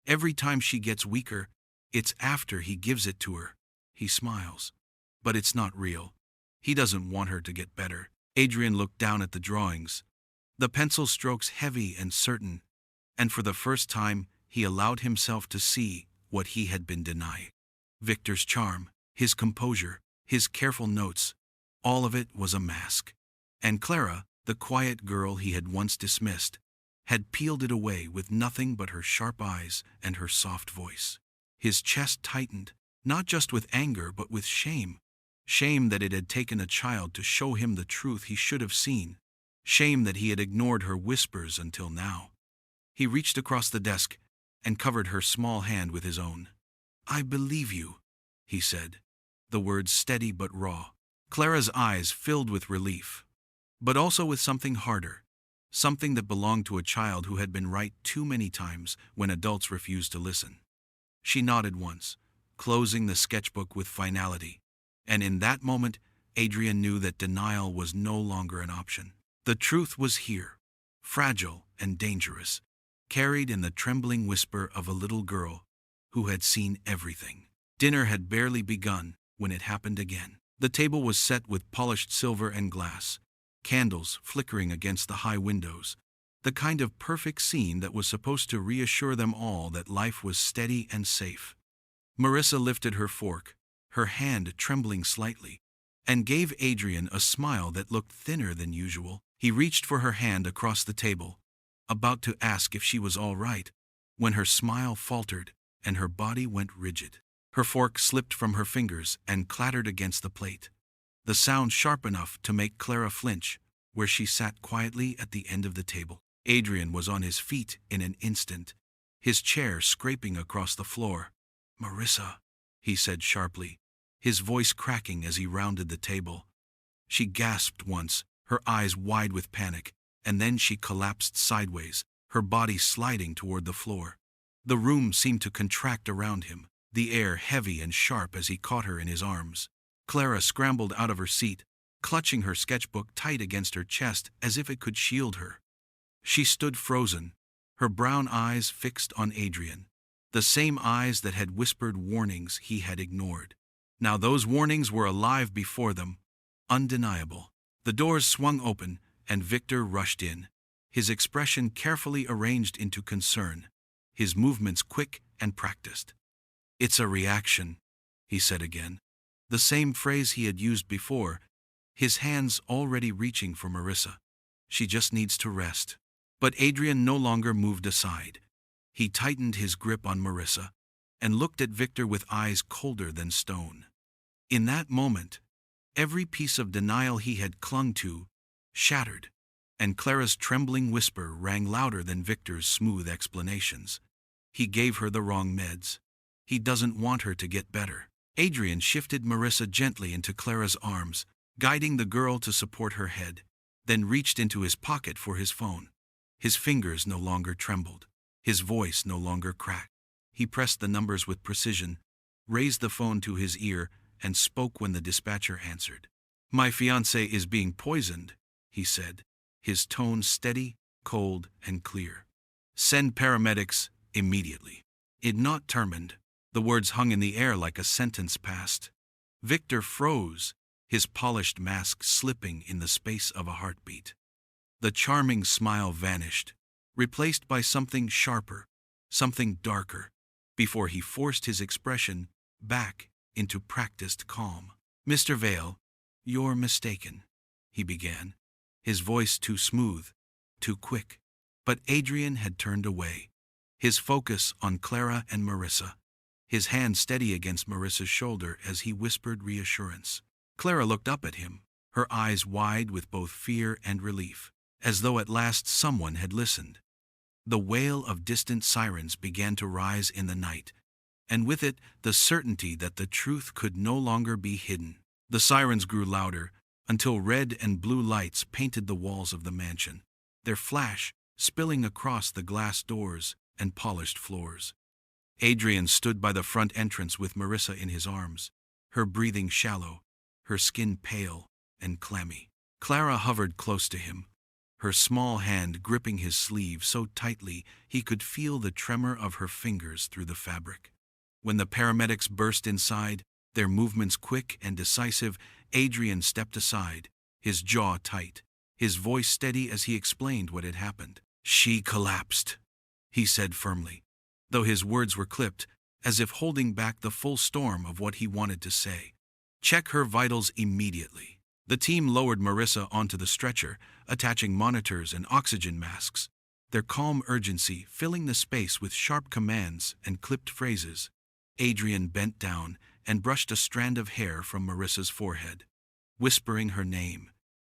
Every time she gets weaker, it's after he gives it to her. He smiles. But it's not real. He doesn't want her to get better." Adrian looked down at the drawings, the pencil strokes heavy and certain, and for the first time he allowed himself to see what he had been denying. Victor's charm, his composure, his careful notes, all of it was a mask. And Clara, the quiet girl he had once dismissed, had peeled it away with nothing but her sharp eyes and her soft voice. His chest tightened, not just with anger but with shame. Shame that it had taken a child to show him the truth he should have seen. Shame that he had ignored her whispers until now. He reached across the desk and covered her small hand with his own. "I believe you," he said, the words steady but raw. Clara's eyes filled with relief, but also with something harder, something that belonged to a child who had been right too many times when adults refused to listen. She nodded once, closing the sketchbook with finality, and in that moment Adrian knew that denial was no longer an option. The truth was here, fragile and dangerous, carried in the trembling whisper of a little girl who had seen everything. Dinner had barely begun when it happened again. The table was set with polished silver and glass, candles flickering against the high windows, the kind of perfect scene that was supposed to reassure them all that life was steady and safe. Marissa lifted her fork, her hand trembling slightly, and gave Adrian a smile that looked thinner than usual. He reached for her hand across the table, about to ask if she was all right, when her smile faltered and her body went rigid. Her fork slipped from her fingers and clattered against the plate, the sound sharp enough to make Clara flinch, where she sat quietly at the end of the table. Adrian was on his feet in an instant, his chair scraping across the floor. "Marissa," he said sharply, his voice cracking as he rounded the table. She gasped once, her eyes wide with panic, and then she collapsed sideways, her body sliding toward the floor. The room seemed to contract around him, the air heavy and sharp as he caught her in his arms. Clara scrambled out of her seat, clutching her sketchbook tight against her chest as if it could shield her. She stood frozen, her brown eyes fixed on Adrian, the same eyes that had whispered warnings he had ignored. Now those warnings were alive before them, undeniable. The doors swung open, and Victor rushed in, his expression carefully arranged into concern, his movements quick and practiced. "It's a reaction," he said again, the same phrase he had used before, his hands already reaching for Marissa. "She just needs to rest." But Adrian no longer moved aside. He tightened his grip on Marissa and looked at Victor with eyes colder than stone. In that moment, every piece of denial he had clung to shattered, and Clara's trembling whisper rang louder than Victor's smooth explanations. "He gave her the wrong meds. He doesn't want her to get better." Adrian shifted Marissa gently into Clara's arms, guiding the girl to support her head. then reached into his pocket for his phone. His fingers no longer trembled. His voice no longer cracked. He pressed the numbers with precision, raised the phone to his ear, and spoke when the dispatcher answered. "My fiancée is being poisoned," he said, his tone steady, cold, and clear. "Send paramedics immediately." It not determined. The words hung in the air like a sentence passed. Victor froze, his polished mask slipping in the space of a heartbeat. The charming smile vanished, replaced by something sharper, something darker, before he forced his expression back into practiced calm. "Mr. Vale, you're mistaken," he began, his voice too smooth, too quick. But Adrian had turned away, his focus on Clara and Marissa, his hand steady against Marissa's shoulder as he whispered reassurance. Clara looked up at him, her eyes wide with both fear and relief, as though at last someone had listened. The wail of distant sirens began to rise in the night, and with it the certainty that the truth could no longer be hidden. The sirens grew louder, until red and blue lights painted the walls of the mansion, their flash spilling across the glass doors and polished floors. Adrian stood by the front entrance with Marissa in his arms, her breathing shallow, her skin pale and clammy. Clara hovered close to him, her small hand gripping his sleeve so tightly he could feel the tremor of her fingers through the fabric. When the paramedics burst inside, their movements quick and decisive, Adrian stepped aside, his jaw tight, his voice steady as he explained what had happened. "She collapsed," he said firmly, though his words were clipped, as if holding back the full storm of what he wanted to say. "Check her vitals immediately." The team lowered Marissa onto the stretcher, attaching monitors and oxygen masks, their calm urgency filling the space with sharp commands and clipped phrases. Adrian bent down and brushed a strand of hair from Marissa's forehead, whispering her name,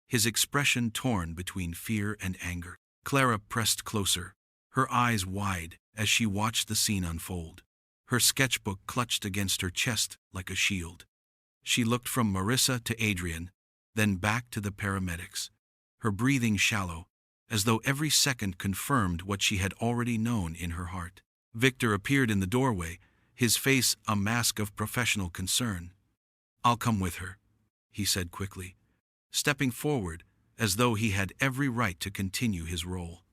his expression torn between fear and anger. Clara pressed closer, her eyes wide as she watched the scene unfold, her sketchbook clutched against her chest like a shield. She looked from Marissa to Adrian, then back to the paramedics, her breathing shallow, as though every second confirmed what she had already known in her heart. Victor appeared in the doorway, his face a mask of professional concern. "I'll come with her," he said quickly, stepping forward as though he had every right to continue his role.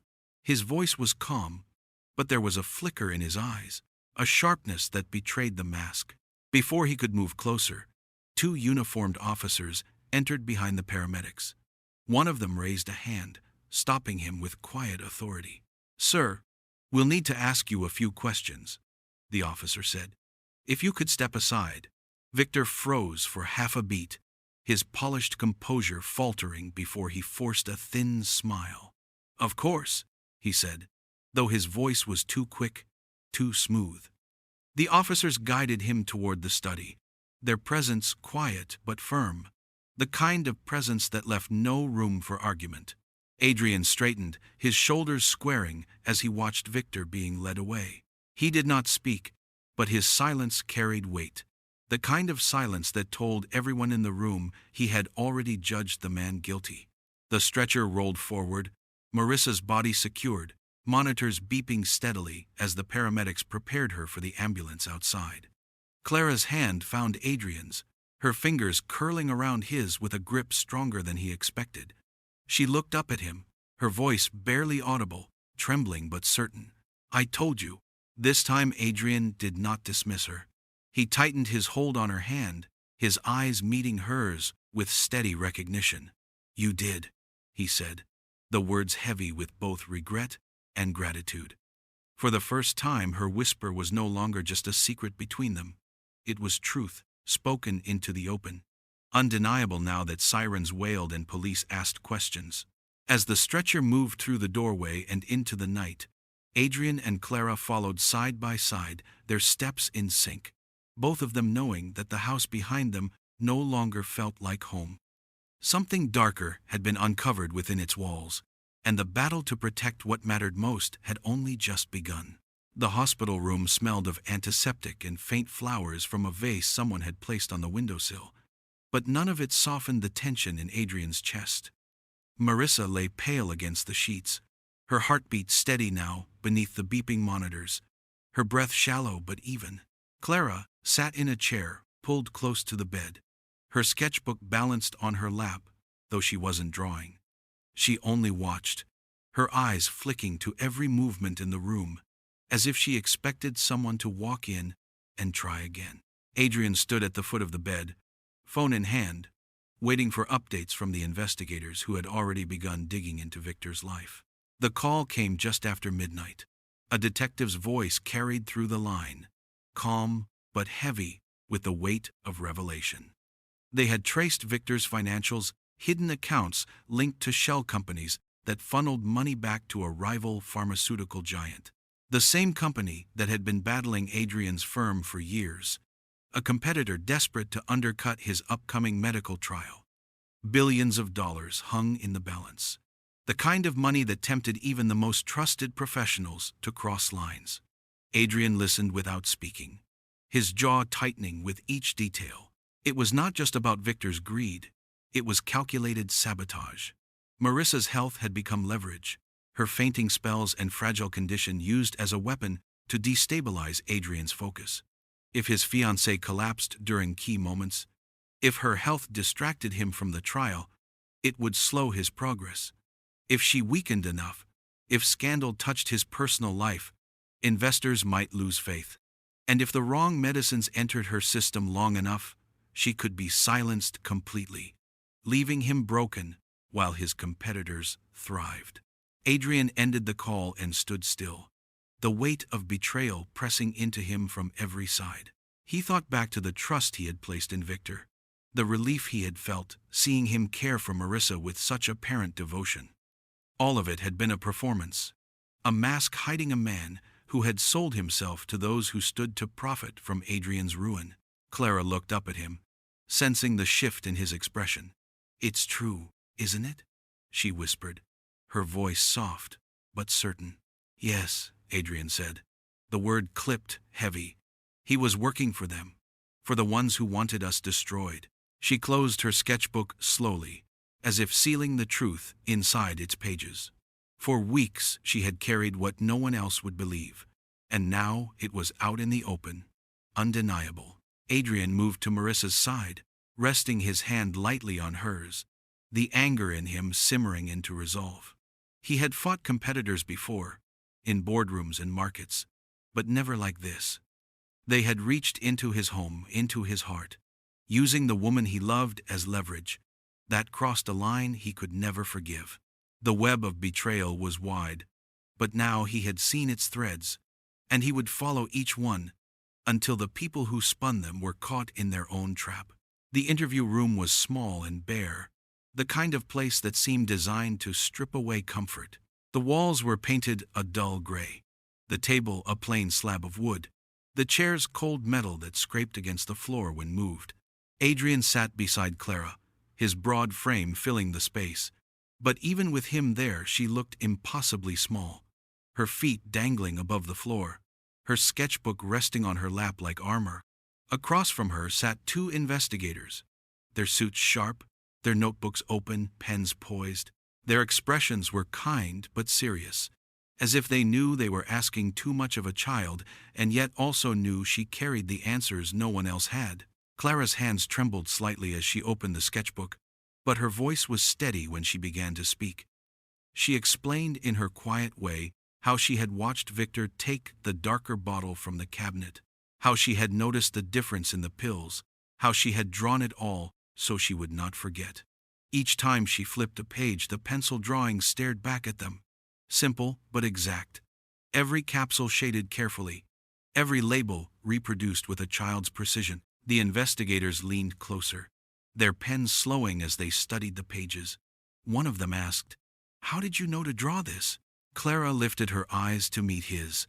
His voice was calm, but there was a flicker in his eyes, a sharpness that betrayed the mask. Before he could move closer, two uniformed officers entered behind the paramedics. One of them raised a hand, stopping him with quiet authority. "Sir, we'll need to ask you a few questions," the officer said. "If you could step aside." Victor froze for half a beat, his polished composure faltering before he forced a thin smile. "Of course," he said, though his voice was too quick, too smooth. The officers guided him toward the study, their presence quiet but firm, the kind of presence that left no room for argument. Adrian straightened, his shoulders squaring as he watched Victor being led away. He did not speak, but his silence carried weight, the kind of silence that told everyone in the room he had already judged the man guilty. The stretcher rolled forward, Marissa's body secured, monitors beeping steadily as the paramedics prepared her for the ambulance outside. Clara's hand found Adrian's, her fingers curling around his with a grip stronger than he expected. She looked up at him, her voice barely audible, trembling but certain. "I told you." This time Adrian did not dismiss her. He tightened his hold on her hand, his eyes meeting hers with steady recognition. "You did," he said, the words heavy with both regret and gratitude. For the first time her whisper was no longer just a secret between them. It was truth, spoken into the open, undeniable now that sirens wailed and police asked questions. As the stretcher moved through the doorway and into the night, Adrian and Clara followed side by side, their steps in sync, both of them knowing that the house behind them no longer felt like home. Something darker had been uncovered within its walls, and the battle to protect what mattered most had only just begun. The hospital room smelled of antiseptic and faint flowers from a vase someone had placed on the windowsill, but none of it softened the tension in Adrian's chest. Marissa lay pale against the sheets, her heartbeat steady now beneath the beeping monitors, her breath shallow but even. Clara sat in a chair, pulled close to the bed, her sketchbook balanced on her lap, though she wasn't drawing. She only watched, her eyes flicking to every movement in the room, as if she expected someone to walk in and try again. Adrian stood at the foot of the bed, phone in hand, waiting for updates from the investigators who had already begun digging into Victor's life. The call came just after midnight. A detective's voice carried through the line, calm but heavy with the weight of revelation. They had traced Victor's financials, hidden accounts linked to shell companies that funneled money back to a rival pharmaceutical giant. The same company that had been battling Adrian's firm for years, a competitor desperate to undercut his upcoming medical trial. Billions of dollars hung in the balance. The kind of money that tempted even the most trusted professionals to cross lines. Adrian listened without speaking, his jaw tightening with each detail. It was not just about Victor's greed, it was calculated sabotage. Marissa's health had become leverage, her fainting spells and fragile condition used as a weapon to destabilize Adrian's focus. If his fiancée collapsed during key moments, if her health distracted him from the trial, it would slow his progress. If she weakened enough, if scandal touched his personal life, investors might lose faith. And if the wrong medicines entered her system long enough, she could be silenced completely, leaving him broken while his competitors thrived. Adrian ended the call and stood still, the weight of betrayal pressing into him from every side. He thought back to the trust he had placed in Victor, the relief he had felt seeing him care for Marissa with such apparent devotion. All of it had been a performance, a mask hiding a man who had sold himself to those who stood to profit from Adrian's ruin. Clara looked up at him, sensing the shift in his expression. "It's true, isn't it?" she whispered, her voice soft but certain. "Yes," Adrian said. The word clipped heavy. He was working for them, for the ones who wanted us destroyed. She closed her sketchbook slowly, as if sealing the truth inside its pages. For weeks she had carried what no one else would believe, and now it was out in the open, undeniable. Adrian moved to Marissa's side, resting his hand lightly on hers, the anger in him simmering into resolve. He had fought competitors before, in boardrooms and markets, but never like this. They had reached into his home, into his heart, using the woman he loved as leverage. That crossed a line he could never forgive. The web of betrayal was wide, but now he had seen its threads, and he would follow each one until the people who spun them were caught in their own trap. The interview room was small and bare, the kind of place that seemed designed to strip away comfort. The walls were painted a dull gray, the table a plain slab of wood, the chairs cold metal that scraped against the floor when moved. Adrian sat beside Clara, his broad frame filling the space, but even with him there she looked impossibly small, her feet dangling above the floor, her sketchbook resting on her lap like armor. Across from her sat two investigators, their suits sharp, their notebooks open, pens poised. Their expressions were kind but serious, as if they knew they were asking too much of a child and yet also knew she carried the answers no one else had. Clara's hands trembled slightly as she opened the sketchbook, but her voice was steady when she began to speak. She explained in her quiet way how she had watched Victor take the darker bottle from the cabinet, how she had noticed the difference in the pills, how she had drawn it all so she would not forget. Each time she flipped a page, the pencil drawings stared back at them, simple but exact, every capsule shaded carefully, every label reproduced with a child's precision. The investigators leaned closer, their pens slowing as they studied the pages. One of them asked, "How did you know to draw this?" Clara lifted her eyes to meet his,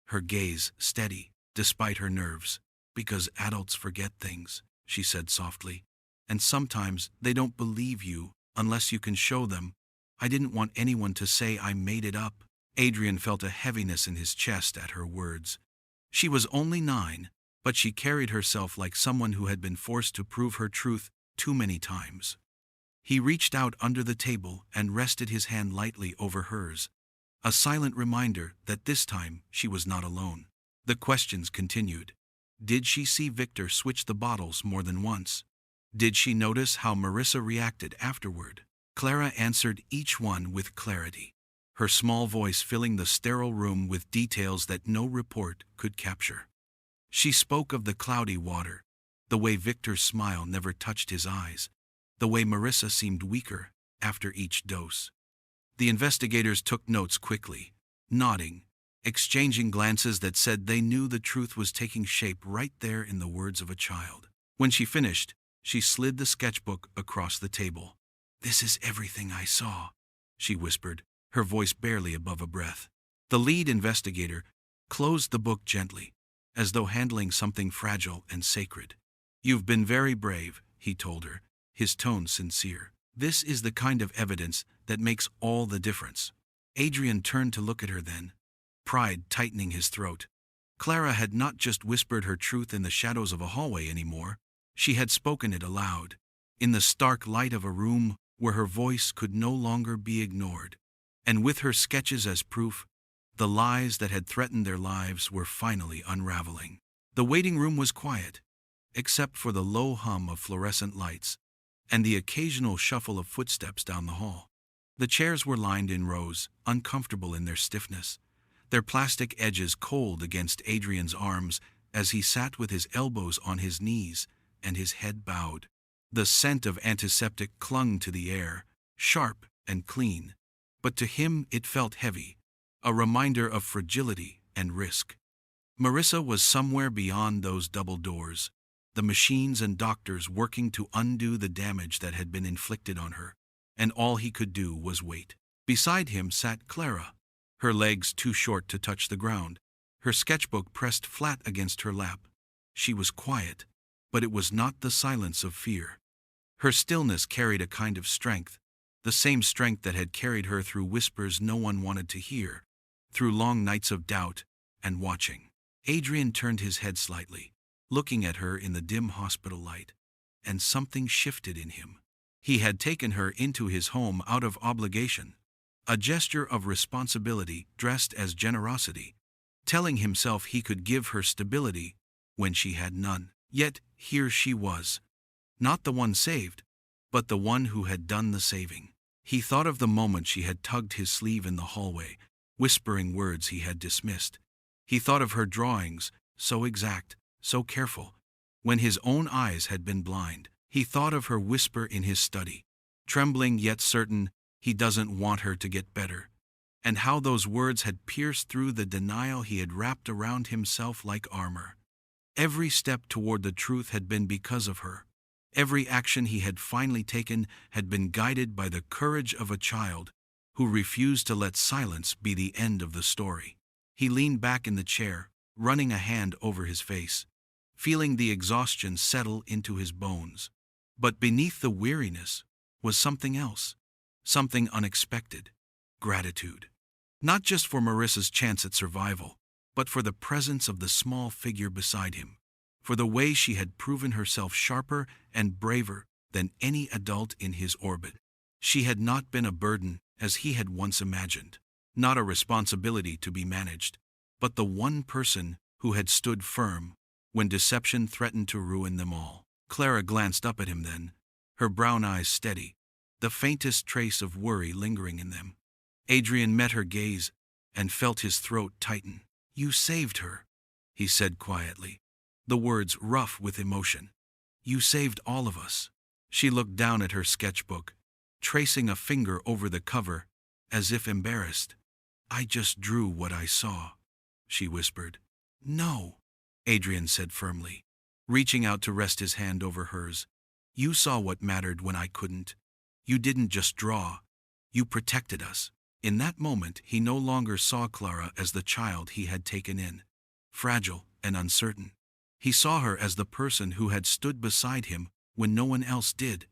her gaze steady, despite her nerves. "Because adults forget things," she said softly, "and sometimes they don't believe you unless you can show them. I didn't want anyone to say I made it up." Adrian felt a heaviness in his chest at her words. She was only 9, but she carried herself like someone who had been forced to prove her truth too many times. He reached out under the table and rested his hand lightly over hers, a silent reminder that this time she was not alone. The questions continued. Did she see Victor switch the bottles more than once? Did she notice how Marissa reacted afterward? Clara answered each one with clarity, her small voice filling the sterile room with details that no report could capture. She spoke of the cloudy water, the way Victor's smile never touched his eyes, the way Marissa seemed weaker after each dose. The investigators took notes quickly, nodding, exchanging glances that said they knew the truth was taking shape right there in the words of a child. When she finished, she slid the sketchbook across the table. "This is everything I saw," she whispered, her voice barely above a breath. The lead investigator closed the book gently, as though handling something fragile and sacred. "You've been very brave," he told her, his tone sincere. "This is the kind of evidence that makes all the difference." Adrian turned to look at her then, pride tightening his throat. Clara had not just whispered her truth in the shadows of a hallway anymore. She had spoken it aloud, in the stark light of a room where her voice could no longer be ignored. And with her sketches as proof, the lies that had threatened their lives were finally unraveling. The waiting room was quiet, except for the low hum of fluorescent lights and the occasional shuffle of footsteps down the hall. The chairs were lined in rows, uncomfortable in their stiffness, their plastic edges cold against Adrian's arms as he sat with his elbows on his knees and his head bowed. The scent of antiseptic clung to the air, sharp and clean, but to him it felt heavy, a reminder of fragility and risk. Marissa was somewhere beyond those double doors, the machines and doctors working to undo the damage that had been inflicted on her, and all he could do was wait. Beside him sat Clara, her legs too short to touch the ground, her sketchbook pressed flat against her lap. She was quiet, but it was not the silence of fear. Her stillness carried a kind of strength, the same strength that had carried her through whispers no one wanted to hear, through long nights of doubt and watching. Adrian turned his head slightly, looking at her in the dim hospital light, and something shifted in him. He had taken her into his home out of obligation, a gesture of responsibility dressed as generosity, telling himself he could give her stability when she had none. Yet here she was, not the one saved, but the one who had done the saving. He thought of the moment she had tugged his sleeve in the hallway, whispering words he had dismissed. He thought of her drawings, so exact, so careful, when his own eyes had been blind. He thought of her whisper in his study, trembling yet certain, "He doesn't want her to get better," and how those words had pierced through the denial he had wrapped around himself like armor. Every step toward the truth had been because of her. Every action he had finally taken had been guided by the courage of a child who refused to let silence be the end of the story. He leaned back in the chair, running a hand over his face, feeling the exhaustion settle into his bones. But beneath the weariness was something else, something unexpected: gratitude. Not just for Marissa's chance at survival, but for the presence of the small figure beside him, for the way she had proven herself sharper and braver than any adult in his orbit. She had not been a burden, as he had once imagined, not a responsibility to be managed, but the one person who had stood firm when deception threatened to ruin them all. Clara glanced up at him then, her brown eyes steady, the faintest trace of worry lingering in them. Adrian met her gaze and felt his throat tighten. "You saved her," he said quietly, the words rough with emotion. "You saved all of us." She looked down at her sketchbook, tracing a finger over the cover, as if embarrassed. "I just drew what I saw," she whispered. "No," Adrian said firmly, reaching out to rest his hand over hers. "You saw what mattered when I couldn't. You didn't just draw, you protected us." In that moment he no longer saw Clara as the child he had taken in, fragile and uncertain. He saw her as the person who had stood beside him when no one else did,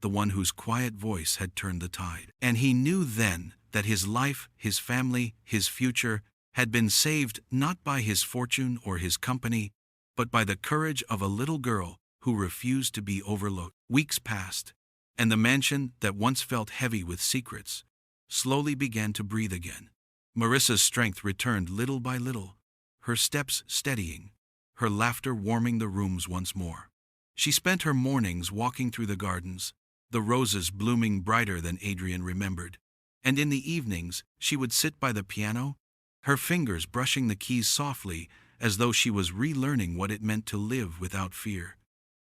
the one whose quiet voice had turned the tide. And he knew then that his life, his family, his future had been saved not by his fortune or his company, but by the courage of a little girl who refused to be overlooked. Weeks passed, and the mansion that once felt heavy with secrets slowly began to breathe again. Marissa's strength returned little by little, her steps steadying, her laughter warming the rooms once more. She spent her mornings walking through the gardens, the roses blooming brighter than Adrian remembered, and in the evenings she would sit by the piano, her fingers brushing the keys softly as though she was relearning what it meant to live without fear.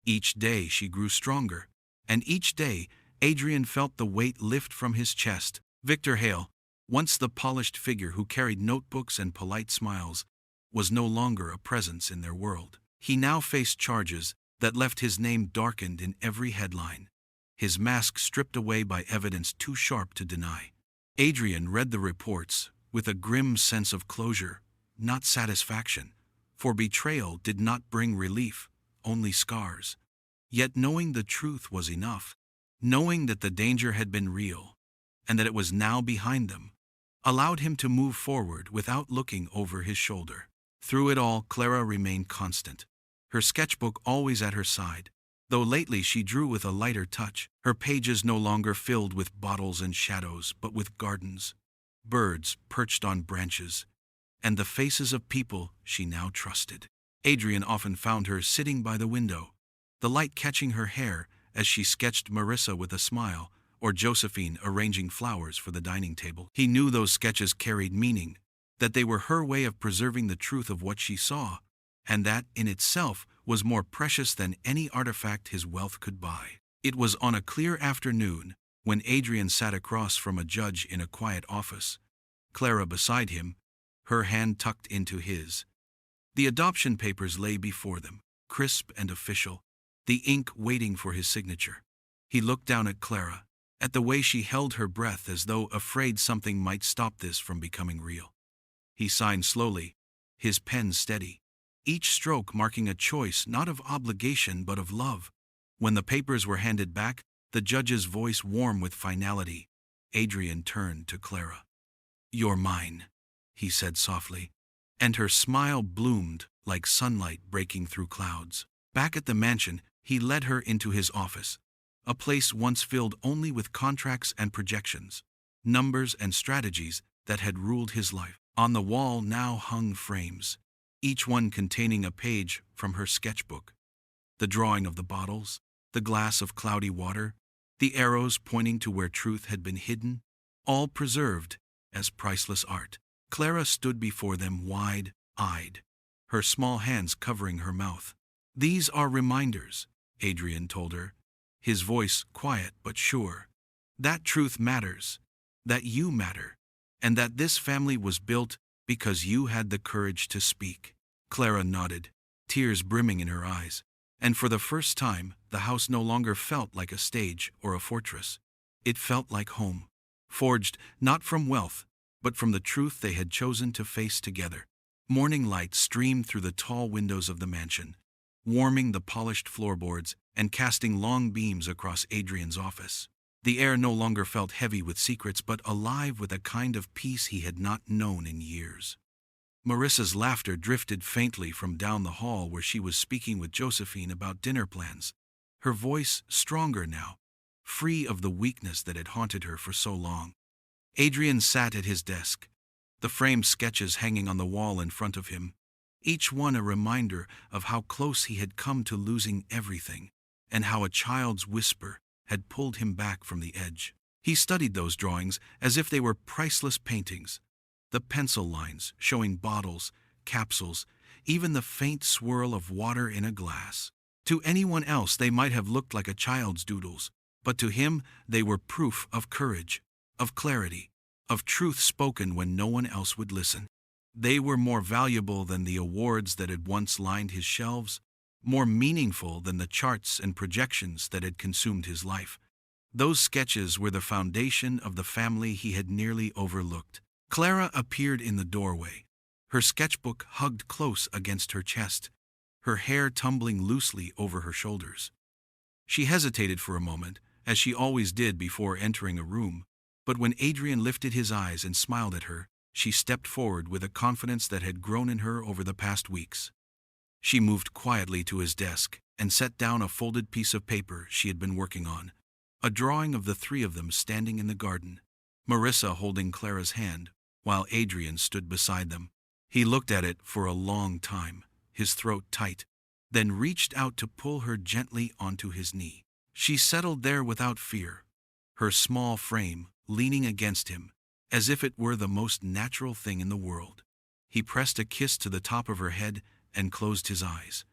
Each day she grew stronger, and each day Adrian felt the weight lift from his chest. Victor Hale, once the polished figure who carried notebooks and polite smiles, was no longer a presence in their world. He now faced charges that left his name darkened in every headline, his mask stripped away by evidence too sharp to deny. Adrian read the reports with a grim sense of closure, not satisfaction, for betrayal did not bring relief, only scars. Yet knowing the truth was enough, knowing that the danger had been real, and that it was now behind them, allowed him to move forward without looking over his shoulder. Through it all, Clara remained constant, her sketchbook always at her side, though lately she drew with a lighter touch, her pages no longer filled with bottles and shadows, but with gardens, birds perched on branches, and the faces of people she now trusted. Adrian often found her sitting by the window, the light catching her hair as she sketched Marissa with a smile, or Josephine arranging flowers for the dining table. He knew those sketches carried meaning, that they were her way of preserving the truth of what she saw, and that, in itself, was more precious than any artifact his wealth could buy. It was on a clear afternoon, when Adrian sat across from a judge in a quiet office, Clara beside him, her hand tucked into his. The adoption papers lay before them, crisp and official, the ink waiting for his signature. He looked down at Clara, at the way she held her breath as though afraid something might stop this from becoming real. He signed slowly, his pen steady, each stroke marking a choice not of obligation but of love. When the papers were handed back, the judge's voice warm with finality, Adrian turned to Clara. "You're mine," he said softly, and her smile bloomed like sunlight breaking through clouds. Back at the mansion, he led her into his office, a place once filled only with contracts and projections, numbers and strategies that had ruled his life. On the wall now hung frames, each one containing a page from her sketchbook. The drawing of the bottles, the glass of cloudy water, the arrows pointing to where truth had been hidden, all preserved as priceless art. Clara stood before them wide-eyed, her small hands covering her mouth. "These are reminders," Adrian told her, his voice quiet but sure. "That truth matters, that you matter, and that this family was built because you had the courage to speak." Clara nodded, tears brimming in her eyes, and for the first time the house no longer felt like a stage or a fortress. It felt like home, forged not from wealth, but from the truth they had chosen to face together. Morning light streamed through the tall windows of the mansion, warming the polished floorboards and casting long beams across Adrian's office. The air no longer felt heavy with secrets, but alive with a kind of peace he had not known in years. Marissa's laughter drifted faintly from down the hall where she was speaking with Josephine about dinner plans, her voice stronger now, free of the weakness that had haunted her for so long. Adrian sat at his desk, the framed sketches hanging on the wall in front of him, each one a reminder of how close he had come to losing everything, and how a child's whisper had pulled him back from the edge. He studied those drawings as if they were priceless paintings, the pencil lines showing bottles, capsules, even the faint swirl of water in a glass. To anyone else they might have looked like a child's doodles, but to him they were proof of courage, of clarity, of truth spoken when no one else would listen. They were more valuable than the awards that had once lined his shelves, more meaningful than the charts and projections that had consumed his life. Those sketches were the foundation of the family he had nearly overlooked. Clara appeared in the doorway, her sketchbook hugged close against her chest, her hair tumbling loosely over her shoulders. She hesitated for a moment, as she always did before entering a room, but when Adrian lifted his eyes and smiled at her, she stepped forward with a confidence that had grown in her over the past weeks. She moved quietly to his desk and set down a folded piece of paper she had been working on, A drawing of the three of them standing in the garden, Marissa holding Clara's hand, while Adrian stood beside them. He looked at it for a long time, his throat tight, then reached out to pull her gently onto his knee. She settled there without fear, her small frame leaning against him, as if it were the most natural thing in the world. He pressed a kiss to the top of her head and closed his eyes,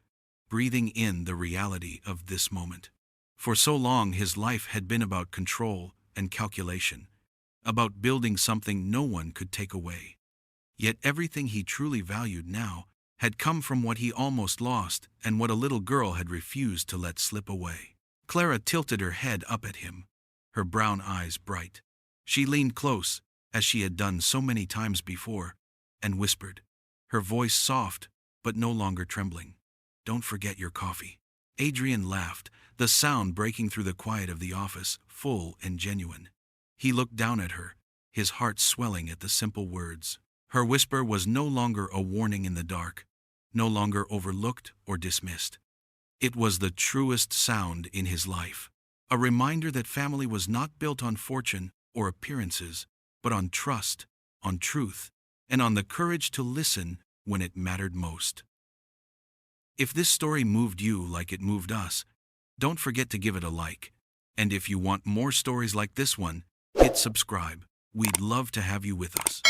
breathing in the reality of this moment. For so long his life had been about control and calculation, about building something no one could take away. Yet everything he truly valued now had come from what he almost lost and what a little girl had refused to let slip away. Clara tilted her head up at him, her brown eyes bright. She leaned close, as she had done so many times before, and whispered, her voice soft but no longer trembling, "Don't forget your coffee." Adrian laughed, the sound breaking through the quiet of the office, full and genuine. He looked down at her, his heart swelling at the simple words. Her whisper was no longer a warning in the dark, no longer overlooked or dismissed. It was the truest sound in his life, a reminder that family was not built on fortune or appearances, but on trust, on truth, and on the courage to listen when it mattered most. If this story moved you like it moved us, don't forget to give it a like. And if you want more stories like this one, hit subscribe. We'd love to have you with us.